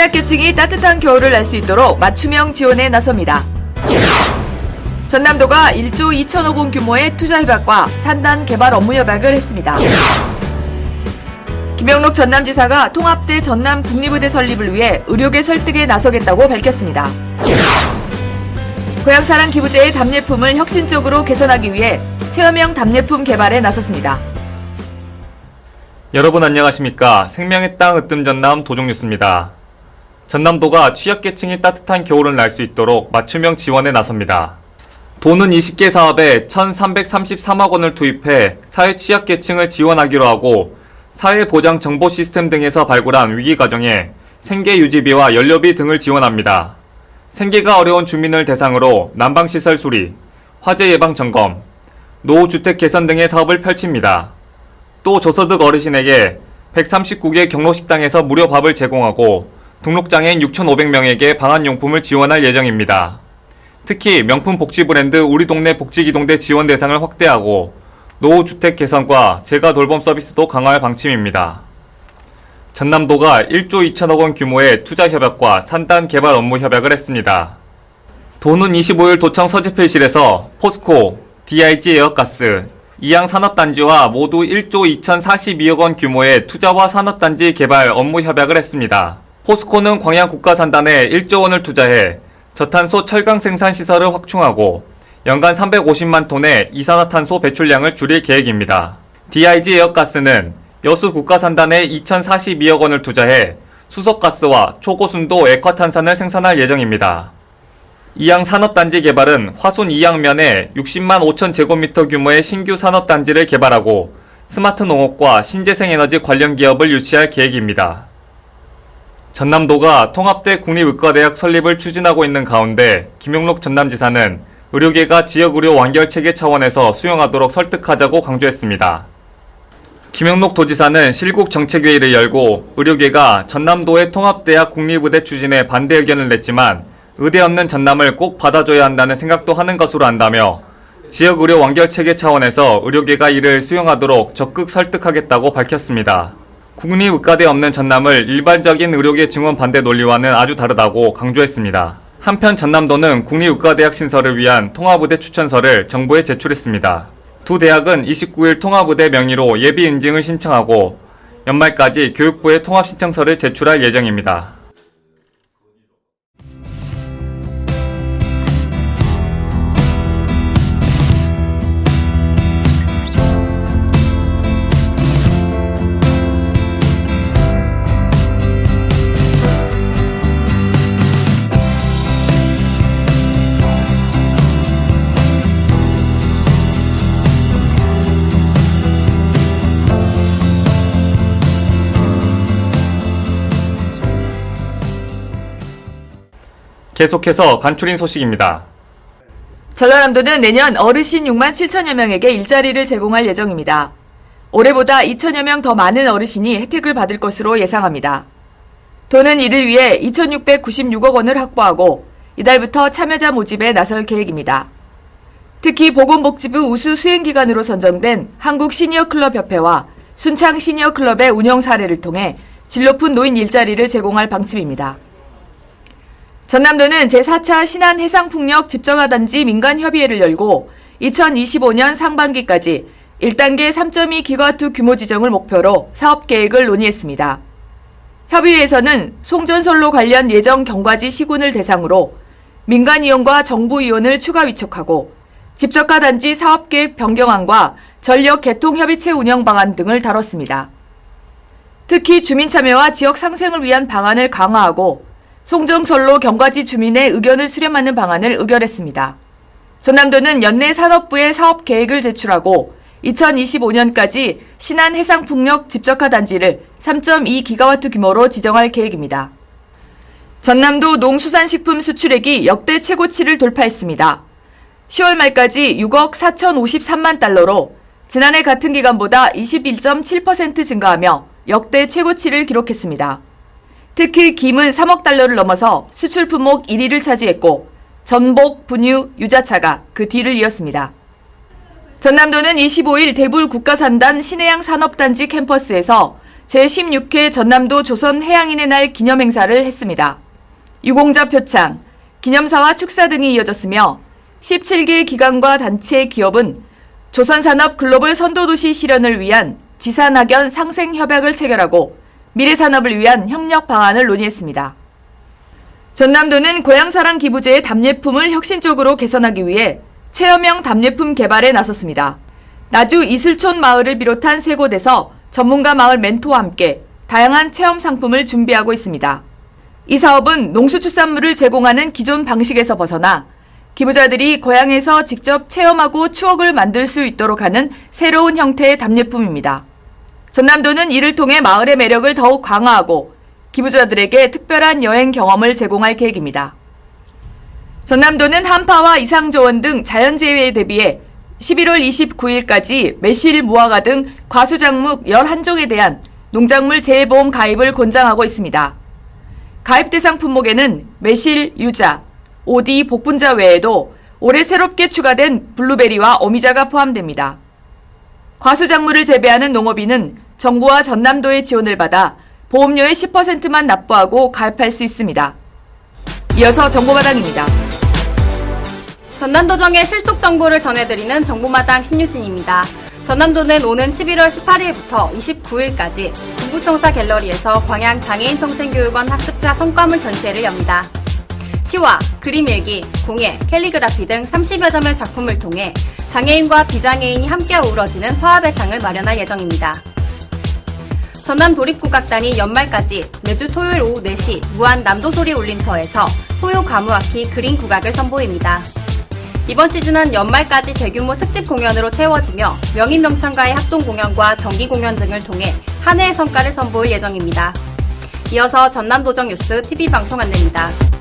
취약계층이 따뜻한 겨울을 날 수 있도록 맞춤형 지원에 나섭니다. 전남도가 1조 2천억 원 규모의 투자 협약과 산단 개발 업무 협약을 했습니다. 김영록 전남지사가 통합대 전남 국립의대 설립을 위해 의료계 설득에 나서겠다고 밝혔습니다. 고향사랑 기부제의 답례품을 혁신적으로 개선하기 위해 체험형 답례품 개발에 나섰습니다. 여러분 안녕하십니까. 생명의 땅 으뜸 전남 도종뉴스입니다. 전남도가 취약계층이 따뜻한 겨울을 날 수 있도록 맞춤형 지원에 나섭니다. 도는 20개 사업에 1,333억 원을 투입해 사회 취약계층을 지원하기로 하고 사회보장 정보 시스템 등에서 발굴한 위기 과정에 생계 유지비와 연료비 등을 지원합니다. 생계가 어려운 주민을 대상으로 난방시설 수리, 화재 예방 점검, 노후주택 개선 등의 사업을 펼칩니다. 또 저소득 어르신에게 139개 경로식당에서 무료 밥을 제공하고 등록장애인 6,500명에게 방한용품을 지원할 예정입니다. 특히 명품 복지 브랜드 우리 동네 복지기동대 지원 대상을 확대하고 노후주택 개선과 재가 돌봄 서비스도 강화할 방침입니다. 전남도가 1조 2천억 원 규모의 투자 협약과 산단 개발 업무 협약을 했습니다. 도는 25일 도청 서재필실에서 포스코, DIG 에어가스, 이양 산업단지와 모두 1조 2,042억 원 규모의 투자와 산업단지 개발 업무 협약을 했습니다. 포스코는 광양 국가산단에 1조 원을 투자해 저탄소 철강 생산 시설을 확충하고 연간 350만 톤의 이산화탄소 배출량을 줄일 계획입니다. DIG 에어가스는 여수 국가산단에 2,042억 원을 투자해 수소가스와 초고순도 액화탄산을 생산할 예정입니다. 이양 산업단지 개발은 화순 이양면에 60만 5천 제곱미터 규모의 신규 산업단지를 개발하고 스마트 농업과 신재생에너지 관련 기업을 유치할 계획입니다. 전남도가 통합대 국립의과대학 설립을 추진하고 있는 가운데 김영록 전남지사는 의료계가 지역의료 완결체계 차원에서 수용하도록 설득하자고 강조했습니다. 김영록 도지사는 실국정책회의를 열고 의료계가 전남도의 통합대학 국립의대 추진에 반대 의견을 냈지만 의대 없는 전남을 꼭 받아줘야 한다는 생각도 하는 것으로 안다며 지역의료 완결체계 차원에서 의료계가 이를 수용하도록 적극 설득하겠다고 밝혔습니다. 국립의과대 없는 전남을 일반적인 의료계 증원 반대 논리와는 아주 다르다고 강조했습니다. 한편 전남도는 국립의과대학 신설을 위한 통합의대 추천서를 정부에 제출했습니다. 두 대학은 29일 통합의대 명의로 예비 인증을 신청하고 연말까지 교육부에 통합 신청서를 제출할 예정입니다. 계속해서 간추린 소식입니다. 전라남도는 내년 어르신 6만 7천여 명에게 일자리를 제공할 예정입니다. 올해보다 2천여 명 더 많은 어르신이 혜택을 받을 것으로 예상합니다. 도는 이를 위해 2,696억 원을 확보하고 이달부터 참여자 모집에 나설 계획입니다. 특히 보건복지부 우수 수행기관으로 선정된 한국시니어클럽협회와 순창시니어클럽의 운영 사례를 통해 질 높은 노인 일자리를 제공할 방침입니다. 전남도는 제4차 신안해상풍력 집정화단지 민간협의회를 열고 2025년 상반기까지 1단계 3.2기가와트 규모 지정을 목표로 사업계획을 논의했습니다. 협의회에서는 송전선로 관련 예정 경과지 시군을 대상으로 민간이용과 정부이용을 추가 위촉하고 집적화단지 사업계획 변경안과 전력 개통협의체 운영 방안 등을 다뤘습니다. 특히 주민참여와 지역 상생을 위한 방안을 강화하고 송정선로 경과지 주민의 의견을 수렴하는 방안을 의결했습니다. 전남도는 연내 산업부에 사업 계획을 제출하고 2025년까지 신안해상풍력 집적화 단지를 3.2기가와트 규모로 지정할 계획입니다. 전남도 농수산식품 수출액이 역대 최고치를 돌파했습니다. 10월 말까지 6억 4,053만 달러로 지난해 같은 기간보다 21.7% 증가하며 역대 최고치를 기록했습니다. 특히 김은 3억 달러를 넘어서 수출 품목 1위를 차지했고 전복, 분유, 유자차가 그 뒤를 이었습니다. 전남도는 25일 대불 국가산단 신해양 산업단지 캠퍼스에서 제16회 전남도 조선해양인의 날 기념행사를 했습니다. 유공자 표창, 기념사와 축사 등이 이어졌으며 17개 기관과 단체 기업은 조선산업 글로벌 선도도시 실현을 위한 지산학연 상생협약을 체결하고 미래산업을 위한 협력 방안을 논의했습니다. 전남도는 고향사랑 기부제의 답례품을 혁신적으로 개선하기 위해 체험형 답례품 개발에 나섰습니다. 나주 이슬촌 마을을 비롯한 세 곳에서 전문가 마을 멘토와 함께 다양한 체험 상품을 준비하고 있습니다. 이 사업은 농수축산물을 제공하는 기존 방식에서 벗어나 기부자들이 고향에서 직접 체험하고 추억을 만들 수 있도록 하는 새로운 형태의 답례품입니다. 전남도는 이를 통해 마을의 매력을 더욱 강화하고 기부자들에게 특별한 여행 경험을 제공할 계획입니다. 전남도는 한파와 이상저원 등 자연재해에 대비해 11월 29일까지 매실, 무화과 등 과수작물 11종에 대한 농작물 재해보험 가입을 권장하고 있습니다. 가입 대상 품목에는 매실, 유자, 오디, 복분자 외에도 올해 새롭게 추가된 블루베리와 어미자가 포함됩니다. 과수작물을 재배하는 농업인은 정부와 전남도의 지원을 받아 보험료의 10%만 납부하고 가입할 수 있습니다. 이어서 정보마당입니다. 전남도정의 실속 정보를 전해드리는 정보마당 신유진입니다. 전남도는 오는 11월 18일부터 29일까지 군부청사 갤러리에서 광양 장애인평생교육원 학습자 성과물 전시회를 엽니다. 시와, 그림 일기, 공예, 캘리그라피 등 30여 점의 작품을 통해 장애인과 비장애인이 함께 어우러지는 화합의 장을 마련할 예정입니다. 전남 도립국악단이 연말까지 매주 토요일 오후 4시 무안 남도소리 울림터에서 토요 가무악기 그린 국악을 선보입니다. 이번 시즌은 연말까지 대규모 특집 공연으로 채워지며 명인명창가의 합동 공연과 정기 공연 등을 통해 한 해의 성과를 선보일 예정입니다. 이어서 전남도정 뉴스 TV 방송 안내입니다.